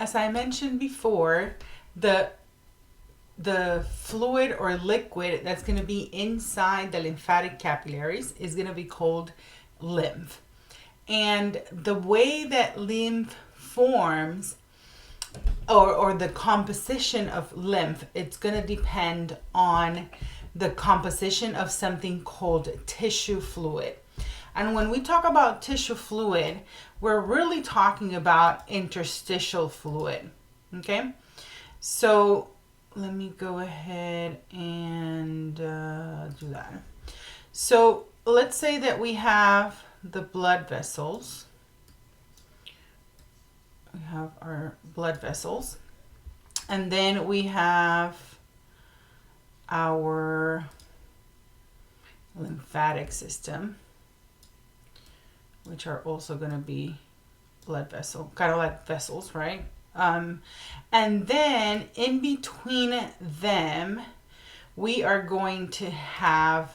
as I mentioned before, the fluid or liquid that's going to be inside the lymphatic capillaries is going to be called lymph. And the way that lymph forms, or the composition of lymph, it's going to depend on the composition of something called tissue fluid. And when we talk about tissue fluid, we're really talking about interstitial fluid. Okay? So let me go ahead and do that. So let's say that we have the blood vessels. We have our blood vessels, and then we have our lymphatic system, which are also going to be blood vessel, kind of like vessels, right? And then in between them, we are going to have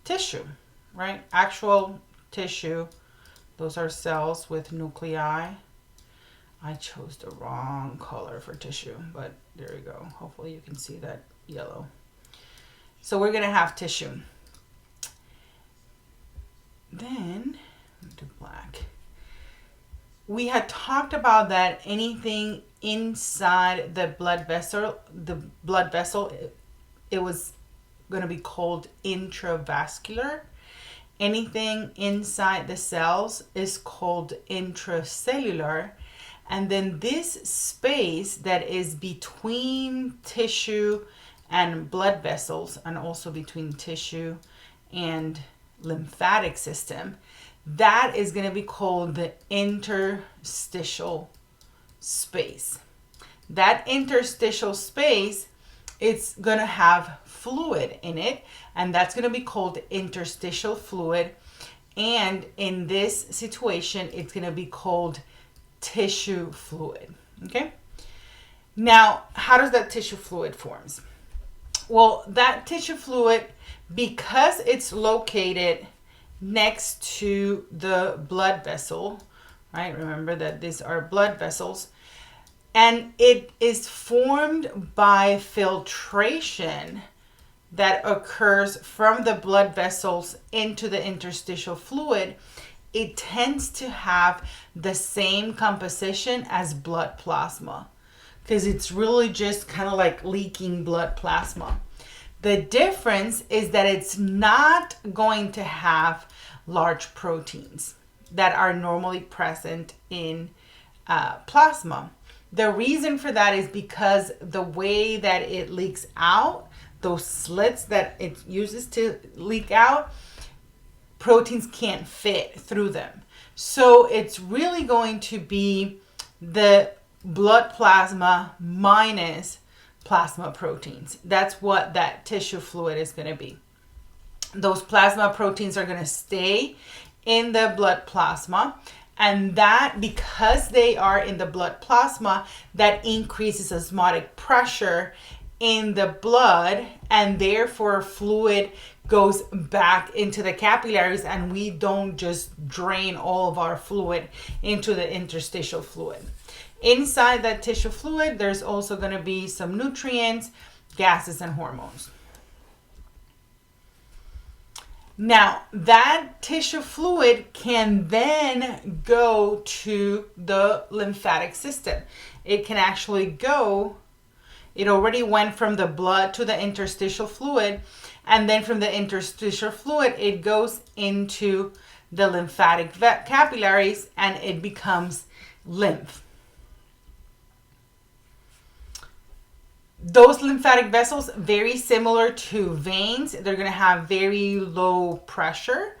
tissue, right? Actual tissue. Those are cells with nuclei. I chose the wrong color for tissue, but there you go. Hopefully you can see that yellow. So we're going to have tissue. Then, do black. We had talked about that anything inside the blood vessel, it was going to be called intravascular. Anything inside the cells is called intracellular. And then this space that is between tissue and blood vessels, and also between tissue and lymphatic system, that is going to be called the interstitial space. That interstitial space, it's going to have fluid in it, and that's going to be called interstitial fluid. And in this situation, it's going to be called tissue fluid. Okay? Now, how does that tissue fluid forms? Well, that tissue fluid, because it's located next to the blood vessel, right? Remember that these are blood vessels, and it is formed by filtration that occurs from the blood vessels into the interstitial fluid. It tends to have the same composition as blood plasma, because it's really just kind of like leaking blood plasma. The difference is that it's not going to have large proteins that are normally present in plasma. The reason for that is because the way that it leaks out, those slits that it uses to leak out, proteins can't fit through them. So it's really going to be the blood plasma minus plasma proteins. That's what that tissue fluid is going to be. Those plasma proteins are going to stay in the blood plasma, and that, because they are in the blood plasma, that increases osmotic pressure in the blood, and therefore fluid goes back into the capillaries, and we don't just drain all of our fluid into the interstitial fluid. Inside that tissue fluid, there's also going to be some nutrients, gases, and hormones. Now, that tissue fluid can then go to the lymphatic system. It can actually go, it already went from the blood to the interstitial fluid, and then from the interstitial fluid, it goes into the lymphatic capillaries, and it becomes lymph. Those lymphatic vessels, very similar to veins, they're going to have very low pressure.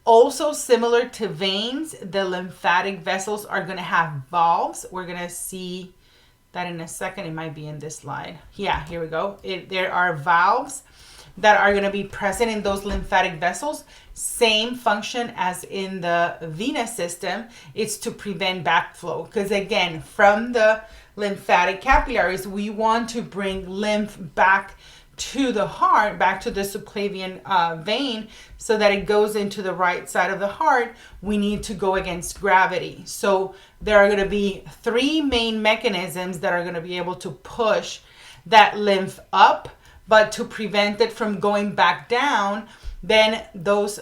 Also similar to veins, the lymphatic vessels are going to have valves. We're going to see that in a second. It might be in this slide. Yeah, here we go. There are valves that are going to be present in those lymphatic vessels. Same function as in the venous system. It's to prevent backflow, because again, from the lymphatic capillaries, we want to bring lymph back to the heart, back to the subclavian vein, so that it goes into the right side of the heart, we need to go against gravity. So there are going to be three main mechanisms that are going to be able to push that lymph up, but to prevent it from going back down, then those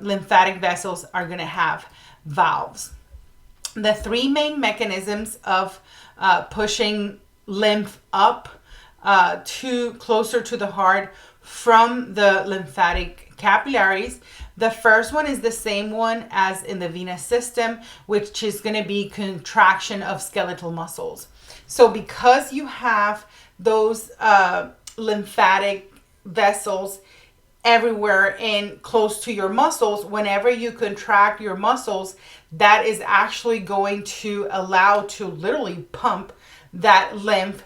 lymphatic vessels are going to have valves. The three main mechanisms of pushing lymph up to closer to the heart from the lymphatic capillaries. The first one is the same one as in the venous system, which is going to be contraction of skeletal muscles. So because you have those lymphatic vessels everywhere and close to your muscles, whenever you contract your muscles, that is actually going to allow to literally pump that lymph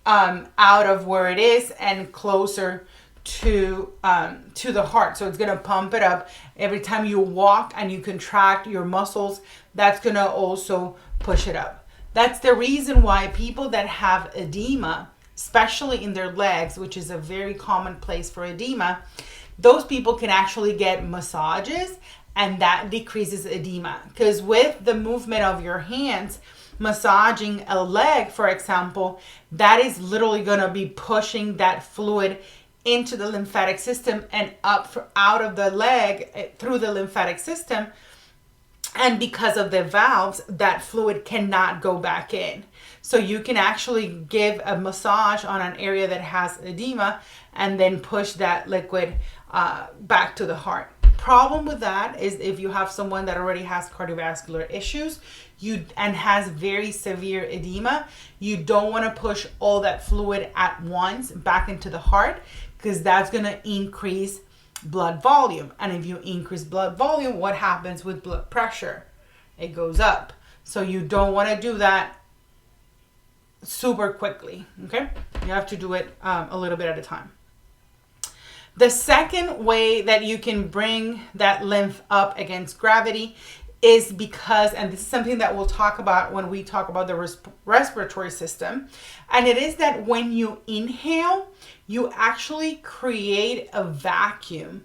out of where it is and closer to the heart. So it's going to pump it up every time you walk and you contract your muscles. That's going to also push it up. That's the reason why people that have edema, especially in their legs, which is a very common place for edema, those people can actually get massages, and that decreases edema. Because with the movement of your hands, massaging a leg, for example, that is literally going to be pushing that fluid into the lymphatic system and up out of the leg through the lymphatic system. And because of the valves, that fluid cannot go back in. So you can actually give a massage on an area that has edema and then push that liquid back to the heart. Problem with that is if you have someone that already has cardiovascular issues and has very severe edema, you don't want to push all that fluid at once back into the heart, because that's going to increase blood volume. And if you increase blood volume, what happens with blood pressure? It goes up. So you don't want to do that super quickly. Okay, you have to do it a little bit at a time. The second way that you can bring that lymph up against gravity is because, and this is something that we'll talk about when we talk about the respiratory system, and it is that when you inhale, you actually create a vacuum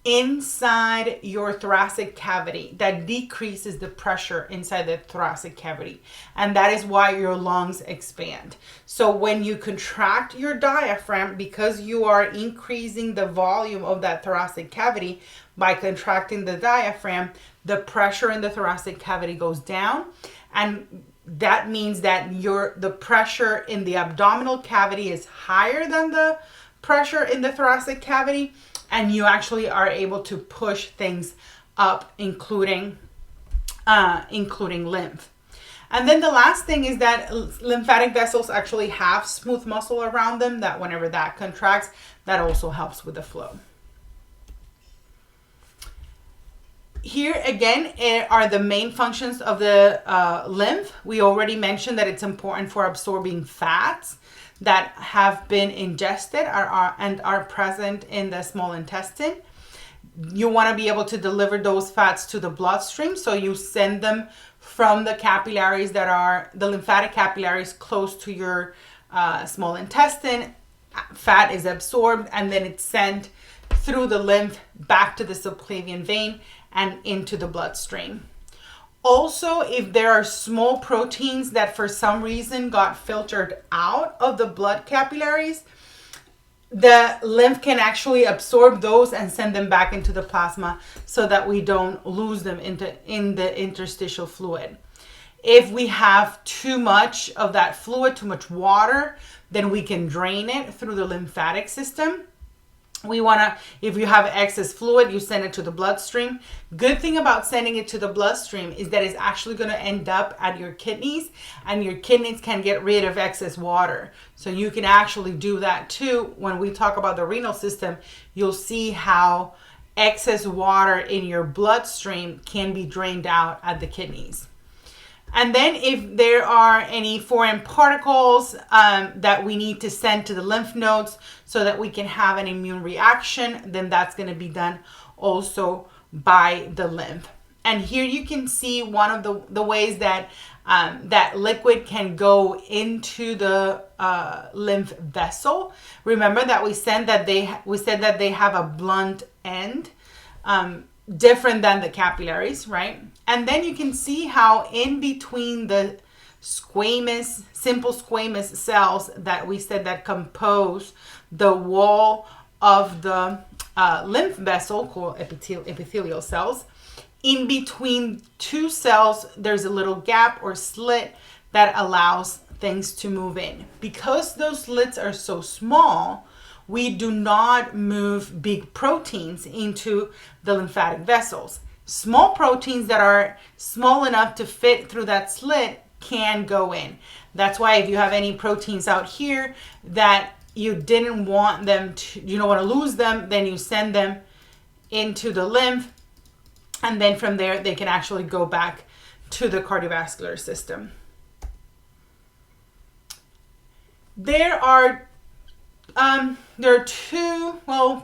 inside your thoracic cavity that decreases the pressure inside the thoracic cavity, and that is why your lungs expand. So when you contract your diaphragm, because you are increasing the volume of that thoracic cavity by contracting the diaphragm, the pressure in the thoracic cavity goes down, and that means that the pressure in the abdominal cavity is higher than the pressure in the thoracic cavity, and you actually are able to push things up, including lymph. And then the last thing is that lymphatic vessels actually have smooth muscle around them, that whenever that contracts, that also helps with the flow. Here again are the main functions of the lymph. We already mentioned that it's important for absorbing fats that have been ingested and are present in the small intestine. You want to be able to deliver those fats to the bloodstream, so you send them from the capillaries that are the lymphatic capillaries close to your small intestine. Fat is absorbed and then it's sent through the lymph back to the subclavian vein and into the bloodstream. Also, if there are small proteins that for some reason got filtered out of the blood capillaries, the lymph can actually absorb those and send them back into the plasma so that we don't lose them in the interstitial fluid. If we have too much of that fluid, too much water, then we can drain it through the lymphatic system. If you have excess fluid, you send it to the bloodstream. Good thing about sending it to the bloodstream is that it's actually going to end up at your kidneys, and your kidneys can get rid of excess water. So you can actually do that too. When we talk about the renal system, you'll see how excess water in your bloodstream can be drained out at the kidneys. And then if there are any foreign particles that we need to send to the lymph nodes so that we can have an immune reaction, then that's going to be done also by the lymph. And here you can see one of the ways that that liquid can go into the lymph vessel. Remember that we said that they have a blunt end, different than the capillaries, right? And then you can see how in between the simple squamous cells that we said that compose the wall of the lymph vessel, called epithelial cells, in between two cells, there's a little gap or slit that allows things to move in. Because those slits are so small, we do not move big proteins into the lymphatic vessels. Small proteins that are small enough to fit through that slit can go in. That's why if you have any proteins out here that you didn't want them to, you don't want to lose them, then you send them into the lymph. And then from there, they can actually go back to the cardiovascular system. There are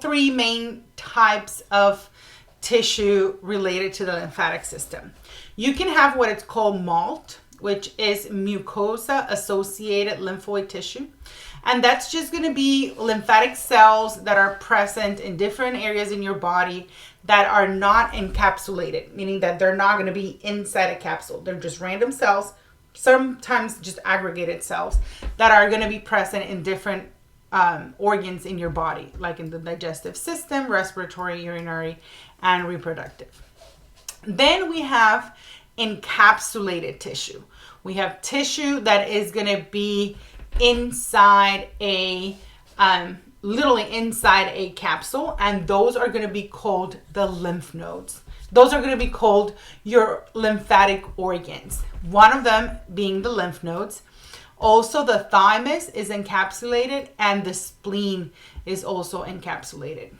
three main types of tissue related to the lymphatic system. You can have what it's called MALT, which is mucosa-associated lymphoid tissue. And that's just going to be lymphatic cells that are present in different areas in your body that are not encapsulated, meaning that they're not going to be inside a capsule. They're just random cells, sometimes just aggregated cells that are going to be present in different organs in your body, like in the digestive system, respiratory, urinary, and reproductive. Then we have encapsulated tissue. We have tissue that is going to be inside literally inside a capsule, and those are going to be called the lymph nodes. Those are going to be called your lymphatic organs, one of them being the lymph nodes. Also, the thymus is encapsulated, and the spleen is also encapsulated.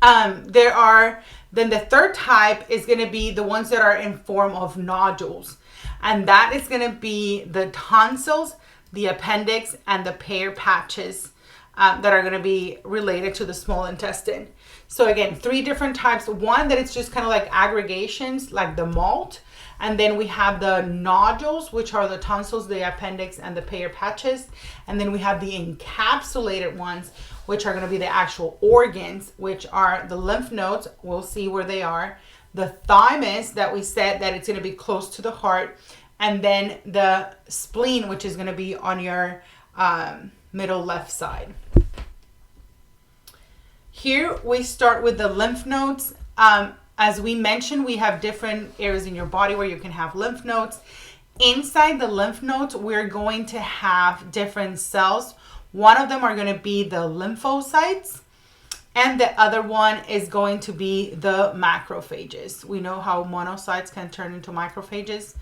Then the third type is going to be the ones that are in form of nodules, and that is going to be the tonsils, the appendix, and the Peyer's patches that are going to be related to the small intestine. So again, three different types. One that it's just kind of like aggregations, like the MALT. And then we have the nodules, which are the tonsils, the appendix, and the Peyer's patches. And then we have the encapsulated ones, which are going to be the actual organs, which are the lymph nodes. We'll see where they are. The thymus, that we said that it's going to be close to the heart. And then the spleen, which is going to be on your middle left side. Here we start with the lymph nodes. As we mentioned, we have different areas in your body where you can have lymph nodes. Inside the lymph nodes, we're going to have different cells. One of them are going to be the lymphocytes, and the other one is going to be the macrophages. We know how monocytes can turn into macrophages.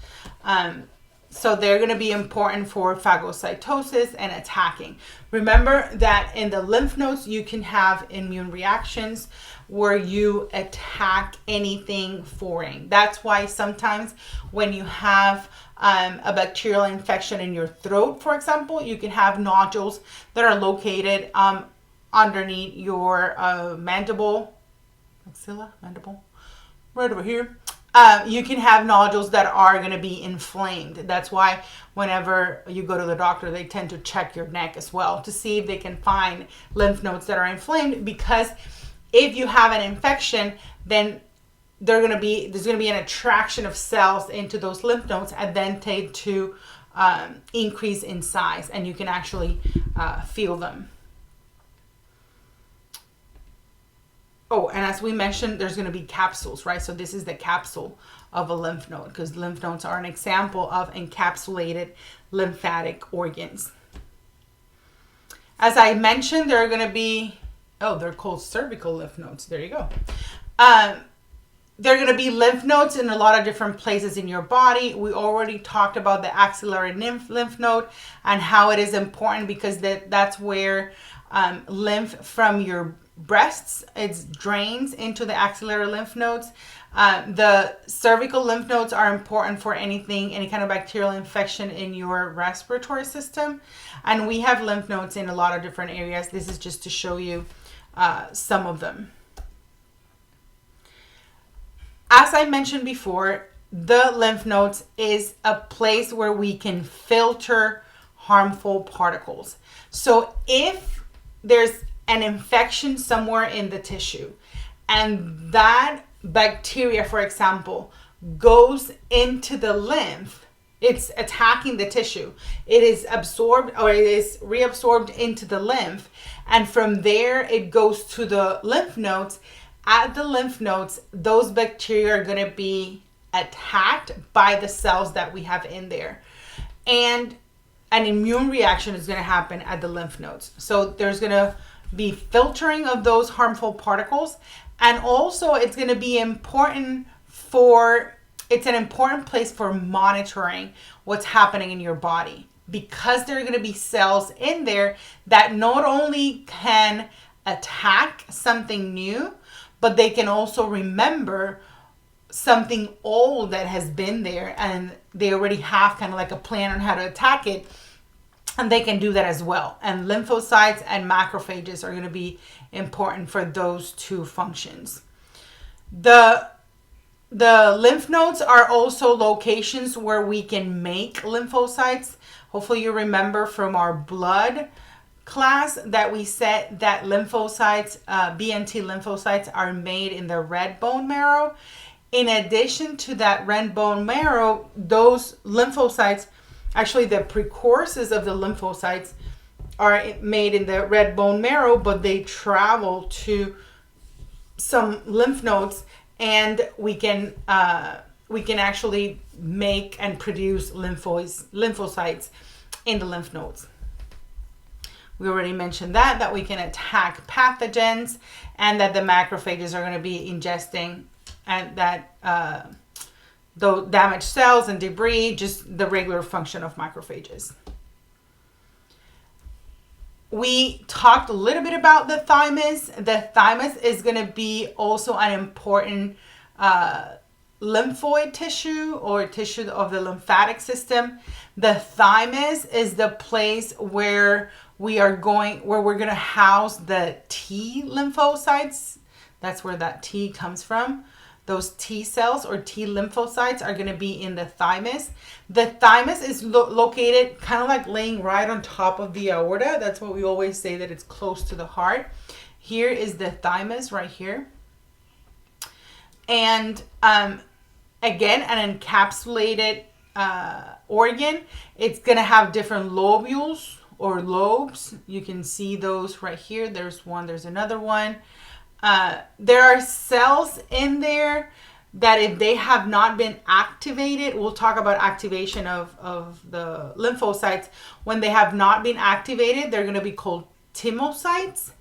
So they're going to be important for phagocytosis and attacking. Remember that in the lymph nodes, you can have immune reactions where you attack anything foreign. That's why sometimes when you have a bacterial infection in your throat, for example, you can have nodules that are located underneath your mandible, right over here. You can have nodules that are going to be inflamed. That's why whenever you go to the doctor, they tend to check your neck as well to see if they can find lymph nodes that are inflamed, because if you have an infection, then there's going to be an attraction of cells into those lymph nodes, and then tend to increase in size, and you can actually feel them. Oh, and as we mentioned, there's going to be capsules, right? So this is the capsule of a lymph node, because lymph nodes are an example of encapsulated lymphatic organs. As I mentioned, there are going to be, they're called cervical lymph nodes. There you go. There are going to be lymph nodes in a lot of different places in your body. We already talked about the axillary lymph node and how it is important, because that's where lymph from your breasts, it drains into the axillary lymph nodes. The cervical lymph nodes are important for any kind of bacterial infection in your respiratory system. And we have lymph nodes in a lot of different areas. This is just to show you some of them. as I mentioned before, the lymph nodes is a place where we can filter harmful particles. So if there's an infection somewhere in the tissue and that bacteria, for example, goes into the lymph, it's attacking the tissue. It is absorbed or it is reabsorbed into the lymph. And from there, it goes to the lymph nodes. At the lymph nodes, those bacteria are going to be attacked by the cells that we have in there. And an immune reaction is going to happen at the lymph nodes. So there's going to be filtering of those harmful particles. And also it's going to be important it's an important place for monitoring what's happening in your body, because there are going to be cells in there that not only can attack something new, but they can also remember something old that has been there, and they already have kind of like a plan on how to attack it, and they can do that as well. And lymphocytes and macrophages are going to be important for those two functions. The lymph nodes are also locations where we can make lymphocytes. Hopefully you remember from our blood class that we said that lymphocytes, BNT lymphocytes, are made in the red bone marrow. In addition to that red bone marrow, those lymphocytes, actually the precursors of the lymphocytes, are made in the red bone marrow, but they travel to some lymph nodes, and we can actually make and produce lymphocytes in the lymph nodes. We already mentioned that we can attack pathogens, and that the macrophages are going to be ingesting and that the damaged cells and debris, just the regular function of macrophages. We talked a little bit about the thymus. The thymus is going to be also an important lymphoid tissue or tissue of the lymphatic system. The thymus is the place where we're going to house the T lymphocytes. That's where that T comes from. Those T cells or T lymphocytes are going to be in the thymus. The thymus is located kind of like laying right on top of the aorta. That's what we always say, that it's close to the heart. Here is the thymus right here. And again, an encapsulated organ. It's going to have different lobules or lobes. You can see those right here. There's one, there's another one. There are cells in there that if they have not been activated, we'll talk about activation of the lymphocytes. When they have not been activated, they're going to be called thymocytes.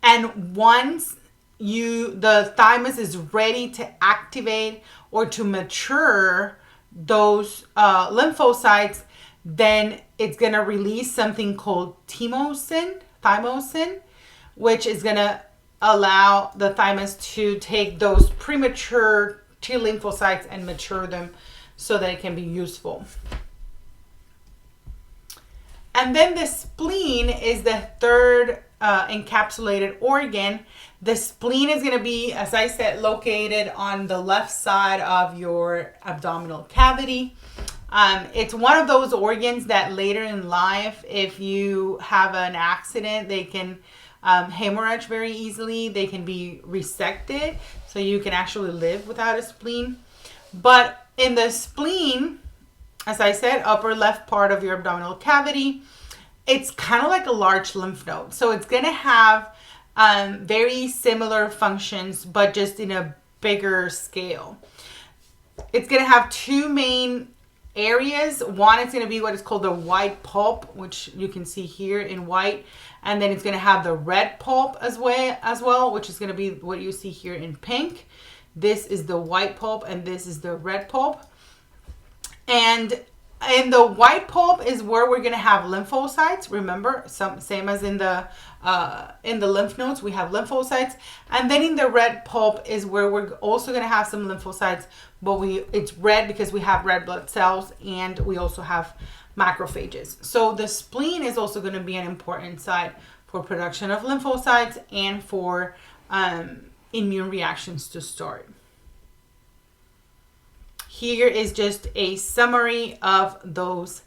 And once the thymus is ready to activate or to mature those lymphocytes, then it's going to release something called thymosin, which is going to allow the thymus to take those premature T lymphocytes and mature them so that it can be useful. And then the spleen is the third encapsulated organ. The spleen is going to be, as I said, located on the left side of your abdominal cavity. It's one of those organs that later in life, if you have an accident, they can hemorrhage very easily. They can be resected, so you can actually live without a spleen. But in the spleen, as I said, upper left part of your abdominal cavity, it's kind of like a large lymph node. So it's going to have very similar functions, but just in a bigger scale. It's going to have two main areas. One is going to be what is called the white pulp, which you can see here in white. And then it's going to have the red pulp as well, which is going to be what you see here in pink. This is the white pulp and this is the red pulp. And in the white pulp is where we're going to have lymphocytes. Remember, same as in the lymph nodes, we have lymphocytes. And then in the red pulp is where we're also going to have some lymphocytes, but it's red because we have red blood cells, and we also have macrophages. So the spleen is also going to be an important site for production of lymphocytes and for immune reactions to start. here is just a summary of those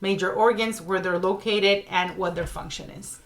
major organs, where they're located and what their function is.